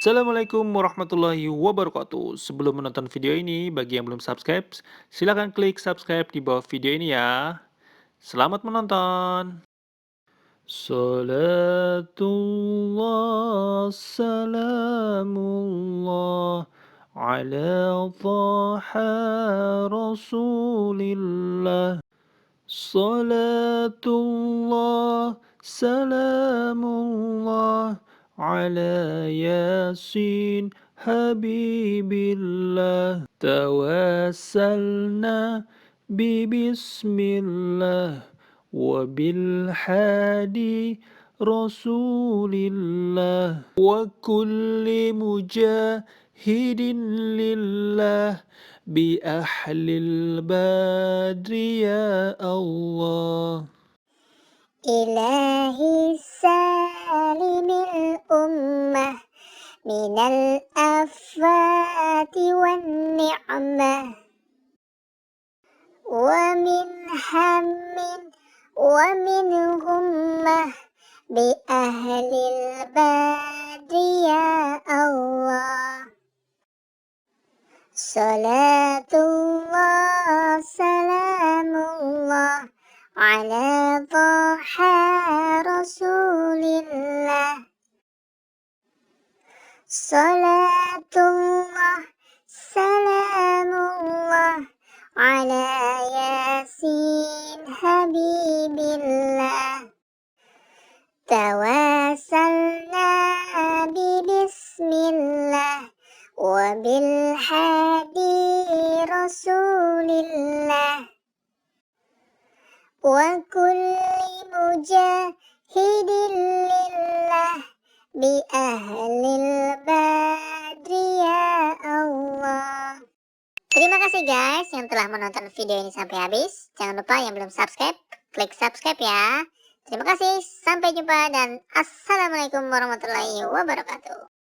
Assalamualaikum warahmatullahi wabarakatuh. Sebelum menonton video ini, bagi yang belum subscribe, silahkan klik subscribe di bawah video ini ya. Selamat menonton. Salatullah, salamullah, ala taha rasulillah. Salatullah, salamullah, ala Yasin Habibillah. Tawassalna bismillah wa bil hadi Rasulillah wa kulli mujahidin lillah bi ahlil badri ya Allah. إلهي سالم الأمة من الآفات والنعمة ومن هم ومن غمة بأهل البدر يا الله. صلاة الله سلام الله على طه رسول الله. صلاة الله سلام الله على ياسين حبيب الله. تواسلنا ببسم الله وبالحادي رسول الله وكل مجاهد لله بأهل البدر يا Allah. Terima kasih guys yang telah menonton video ini sampai habis. Jangan lupa yang belum subscribe, klik subscribe ya. Terima kasih, sampai jumpa dan assalamualaikum warahmatullahi wabarakatuh.